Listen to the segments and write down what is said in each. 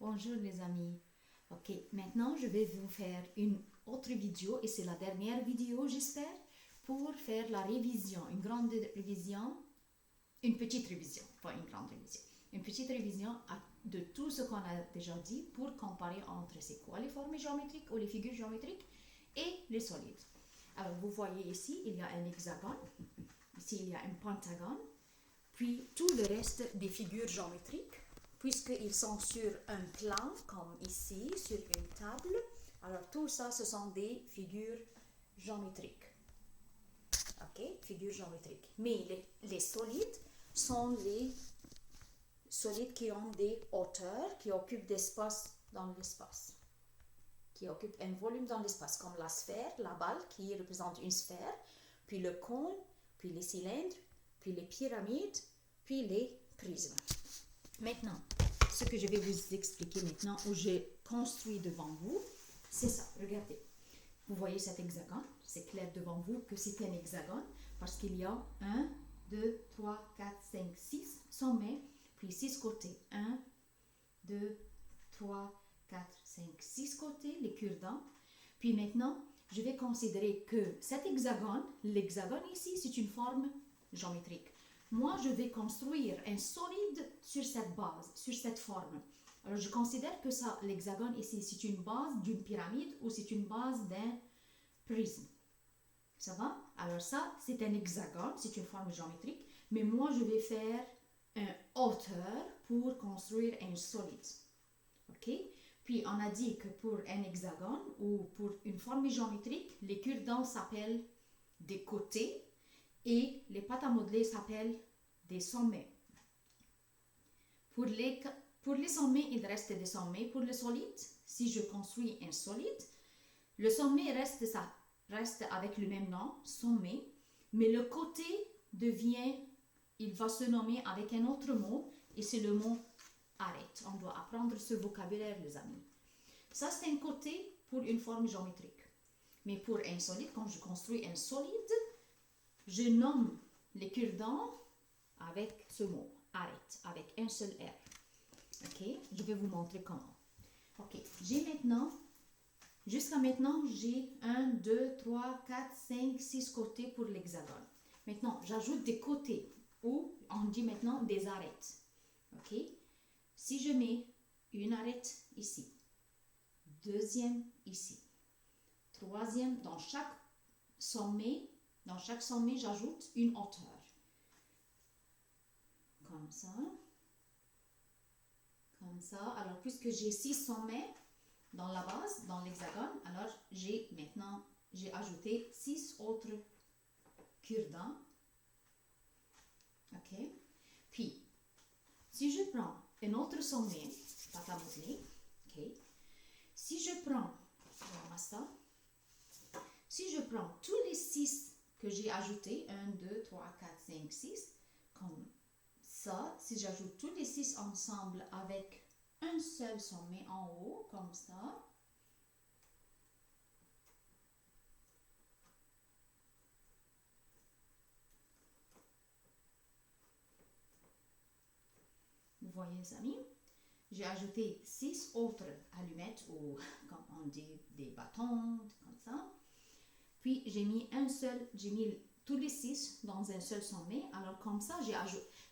Bonjour les amis. Ok, maintenant je vais vous faire une autre vidéo et c'est la dernière vidéo j'espère pour faire la révision, une grande révision, une petite révision, pas une grande révision, une petite révision de tout ce qu'on a déjà dit pour comparer entre c'est quoi les formes géométriques ou les figures géométriques et les solides. Alors vous voyez ici il y a un hexagone, ici il y a un pentagone, puis tout le reste des figures géométriques puisqu'ils sont sur un plan, comme ici, sur une table. Alors, tout ça, ce sont des figures géométriques. OK? Figures géométriques. Mais les solides sont les solides qui ont des hauteurs, qui occupent d'espace dans l'espace. Qui occupent un volume dans l'espace, comme la sphère, la balle, qui représente une sphère, puis le cône, puis les cylindres, puis les pyramides, puis les prismes. Maintenant, ce que je vais vous expliquer maintenant, où j'ai construit devant vous, c'est ça. Regardez. Vous voyez cet hexagone. C'est clair devant vous que c'est un hexagone parce qu'il y a 1, 2, 3, 4, 5, 6 sommets, puis 6 côtés. 1, 2, 3, 4, 5, 6 côtés, les cure-dents. Puis maintenant, je vais considérer que cet hexagone, l'hexagone ici, c'est une forme géométrique. Moi, je vais construire un solide sur cette base, sur cette forme. Alors, je considère que ça, l'hexagone ici, c'est une base d'une pyramide ou c'est une base d'un prisme. Ça va? Alors ça, c'est un hexagone, c'est une forme géométrique. Mais moi, je vais faire une hauteur pour construire un solide. OK? Puis, on a dit que pour un hexagone ou pour une forme géométrique, les cure-dents s'appellent des côtés. Et les pâtes à modeler s'appellent des sommets. Pour les sommets, il reste des sommets. Pour le solide, si je construis un solide, le sommet reste avec le même nom, sommet, mais le côté il va se nommer avec un autre mot, et c'est le mot arête. On doit apprendre ce vocabulaire, les amis. Ça, c'est un côté pour une forme géométrique. Mais pour un solide, quand je construis un solide, je nomme les cure-dents avec ce mot, arrête, avec un seul R. Ok, je vais vous montrer comment. Ok, jusqu'à maintenant, j'ai 1, 2, 3, 4, 5, 6 côtés pour l'hexagone. Maintenant, j'ajoute des côtés, ou on dit maintenant des arêtes. Ok, si je mets une arête ici, deuxième ici, troisième, dans chaque sommet, j'ajoute une hauteur. Comme ça. Comme ça. Alors, puisque j'ai 6 sommets dans la base, dans l'hexagone, alors j'ai ajouté 6 autres cure-dents. OK? Puis, si je prends un autre sommet, pâte à modeler, OK? Si je prends tous les 6 que j'ai ajoutés, 1, 2, 3, 4, 5, 6, comme ça, si j'ajoute tous les 6 ensemble avec un seul sommet en haut, comme ça, vous voyez les amis, j'ai ajouté 6 autres allumettes ou comme on dit des bâtons, comme ça. Puis j'ai mis tous les 6 dans un seul sommet. Alors comme ça,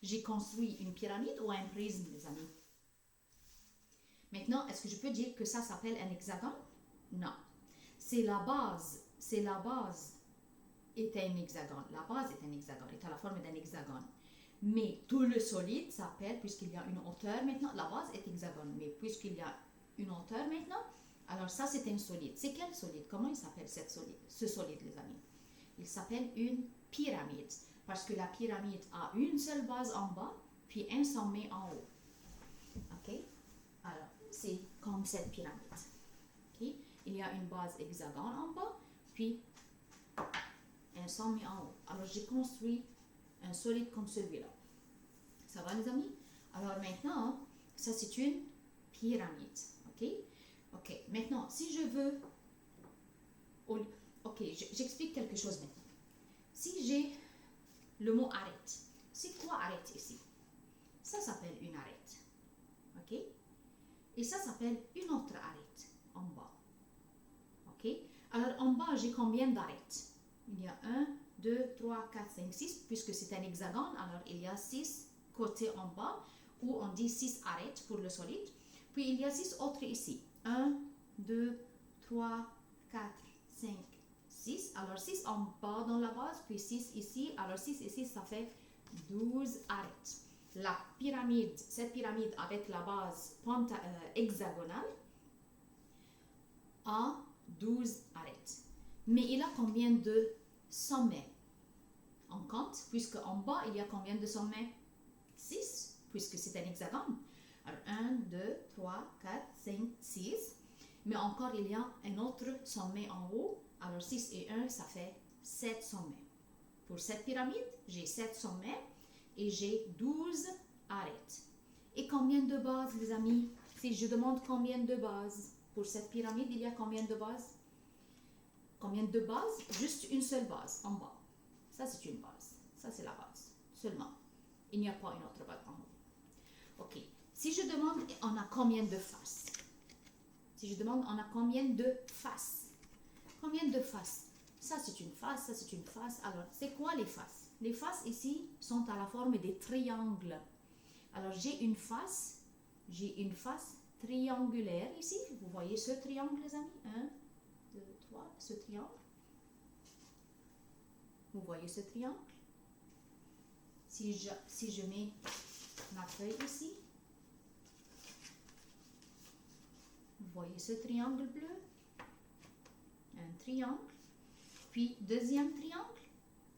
j'ai construit une pyramide ou un prisme, les amis. Maintenant, est-ce que je peux dire que ça s'appelle un hexagone? Non. C'est la base est un hexagone. La base est un hexagone, est à la forme d'un hexagone. Mais tout le solide s'appelle, puisqu'il y a une hauteur maintenant, la base est hexagone. Mais puisqu'il y a une hauteur maintenant, alors ça c'est un solide. C'est quel solide? Comment il s'appelle ce solide, les amis? Il s'appelle une pyramide. Parce que la pyramide a une seule base en bas, puis un sommet en haut. OK? Alors, c'est comme cette pyramide. Okay? Il y a une base hexagone en bas, puis un sommet en haut. Alors, j'ai construit un solide comme celui-là. Ça va, les amis? Alors, maintenant, ça, c'est une pyramide. OK? OK. Maintenant, si je veux... OK, j'explique quelque chose maintenant. Si j'ai le mot c'est quoi arête ici? Ça s'appelle une arête. OK? Et ça s'appelle une autre arête en bas. Ok? Alors en bas, j'ai combien d'arêtes? Il y a 1, 2, 3, 4, 5, 6. Puisque c'est un hexagone, alors il y a 6 côtés en bas, où on dit 6 arêtes pour le solide. Puis il y a 6 autres ici. 1, 2, 3, 4, 5, 6. Alors 6 en bas dans la base, puis 6 ici. Alors 6 ici, ça fait 12 arêtes. La pyramide, cette pyramide avec la base hexagonale a 12 arêtes. Mais il a combien de sommets? On compte, puisque en bas, il y a combien de sommets? 6, puisque c'est un hexagone. Alors 1, 2, 3, 4, 5, 6. Mais encore, il y a un autre sommet en haut. Alors 6 et 1, ça fait 7 sommets. Pour cette pyramide, j'ai 7 sommets et j'ai 12 arêtes. Et combien de bases, les amis? Si je demande combien de bases pour cette pyramide, il y a combien de bases? Combien de bases? Juste une seule base en bas. Ça, c'est une base. Ça, c'est la base. Seulement. Il n'y a pas une autre base en haut. Ok. Si je demande, on a combien de faces? Si je demande, on a combien de faces? Combien de faces? Ça, c'est une face, ça, c'est une face. Alors, c'est quoi les faces? Les faces ici sont à la forme des triangles. Alors, j'ai une face triangulaire ici. Vous voyez ce triangle, les amis? 1, 2, 3, ce triangle. Vous voyez ce triangle? Si je mets ma feuille ici, vous voyez ce triangle bleu? Un triangle. Puis deuxième triangle,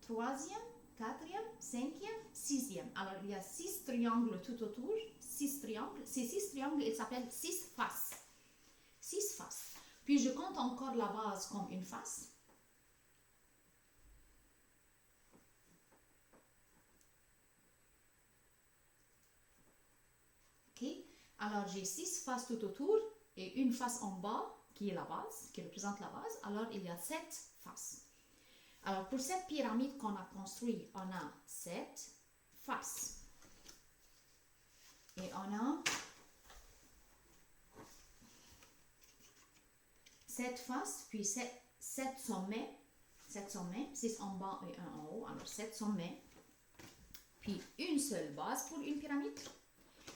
troisième, quatrième, cinquième, sixième. Alors, il y a 6 triangles tout autour. 6 triangles. Ces 6 triangles, ils s'appellent 6 faces. 6 faces. Puis, je compte encore la base comme une face. Ok. Alors, j'ai 6 faces tout autour et une face en bas qui est la base, qui représente la base. Alors, il y a 7 faces. Alors, pour cette pyramide qu'on a construite, on a 7 faces. Et on a 7 faces, puis 7 sommets. 7 sommets, 6 en bas et 1 en haut. Alors, 7 sommets. Puis, une seule base pour une pyramide.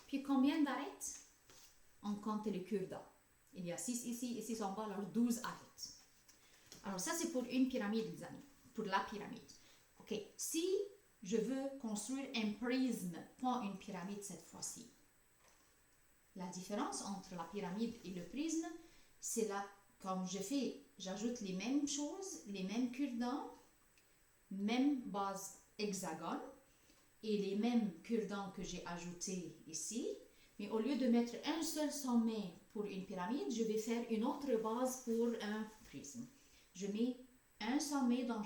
Puis, combien d'arêtes? On compte les cure-dents. Il y a 6 ici et 6 en bas, alors 12 arêtes. Alors, ça, c'est pour une pyramide, les amis. Pour la pyramide. Ok, si je veux construire un prisme, pas une pyramide cette fois-ci. La différence entre la pyramide et le prisme, c'est là, comme j'ajoute les mêmes choses, les mêmes cure-dents, même base hexagone et les mêmes cure-dents que j'ai ajoutés ici. Mais au lieu de mettre un seul sommet pour une pyramide, je vais faire une autre base pour un prisme. Je mets un sommet dans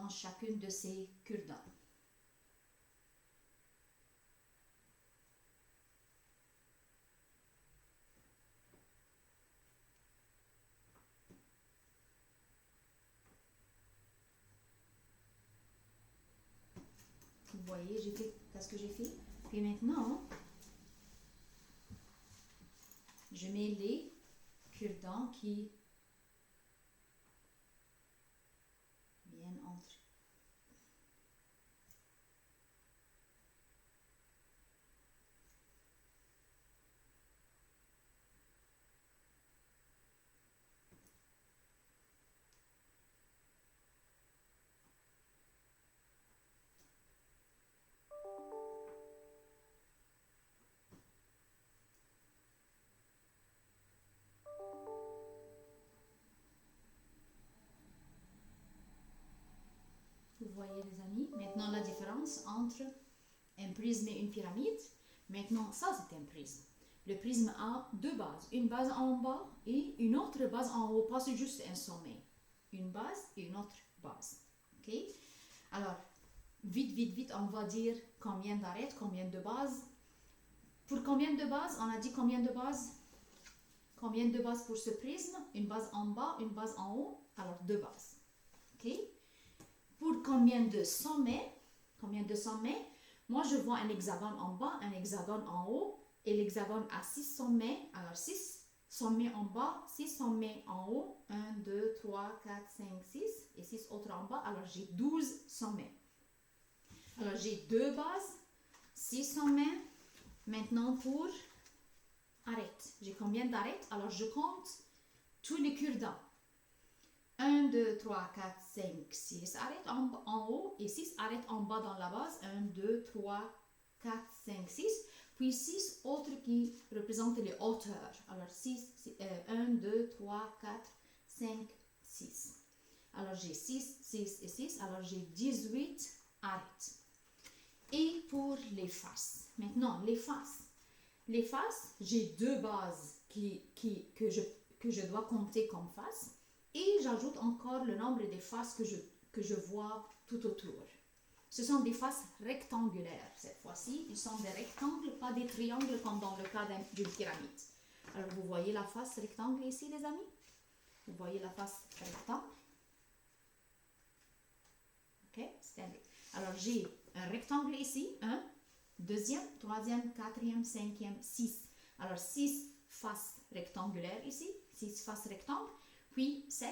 chacune de ces cure-dents. Vous voyez, qu'est-ce que j'ai fait? Puis maintenant, je mets les cure-dents qui viennent entre. Vous voyez les amis, maintenant la différence entre un prisme et une pyramide. Maintenant, ça c'est un prisme. Le prisme a 2 bases, une base en bas et une autre base en haut, pas juste un sommet. Une base et une autre base. Ok? Alors, vite, on va dire combien d'arêtes, combien de bases. Pour combien de bases? On a dit combien de bases? Combien de bases pour ce prisme? Une base en bas, une base en haut. Alors, 2 bases. Ok? Pour combien de sommets? Moi, je vois un hexagone en bas, un hexagone en haut, et l'hexagone a 6 sommets. Alors, 6 sommets en bas, 6 sommets en haut. 1, 2, 3, 4, 5, 6. Et 6 autres en bas. Alors, j'ai 12 sommets. Alors, j'ai 2 bases, 6 sommets. Maintenant, pour arêtes. J'ai combien d'arêtes? Alors, je compte tous les cure-dents. 1, 2, 3, 4, 5, 6 arêtes en haut et 6 arêtes en bas dans la base. 1, 2, 3, 4, 5, 6. Puis 6 autres qui représentent les hauteurs. Alors 1, 2, 3, 4, 5, 6. Alors j'ai 6, 6 et 6. Alors j'ai 18 arêtes. Et pour les faces. Maintenant, les faces. Les faces, j'ai 2 bases que je dois compter comme faces. Et j'ajoute encore le nombre des faces que je vois tout autour. Ce sont des faces rectangulaires. Cette fois-ci, ils sont des rectangles, pas des triangles comme dans le cas d'une pyramide. Alors, vous voyez la face rectangle ici, les amis? Vous voyez la face rectangle? Ok, c'est-à-dire. Alors, j'ai un rectangle ici, 1, deuxième, troisième, quatrième, cinquième, 6. Alors, 6 faces rectangulaires ici, 6 faces rectangles. Puis 7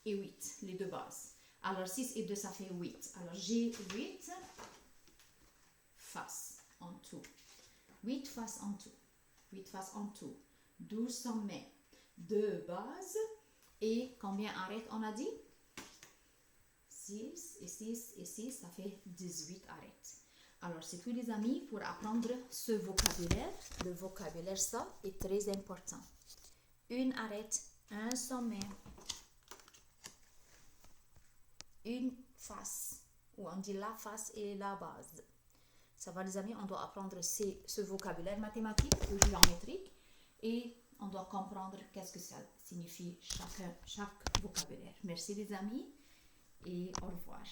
et 8, les 2 bases. Alors 6 et 2, ça fait 8. Alors j'ai 8 faces en tout. 8 faces en tout. 8 faces en tout. 12 sommets. 2 bases. Et combien arêtes on a dit? 6 et 6 et 6, ça fait 18 arêtes. Alors c'est tout les amis pour apprendre ce vocabulaire. Le vocabulaire, ça est très important. Une arête, un sommet, une face, ou on dit la face et la base. Ça va les amis, on doit apprendre ce vocabulaire mathématique ou géométrique et on doit comprendre qu'est-ce que ça signifie chaque vocabulaire. Merci les amis et au revoir.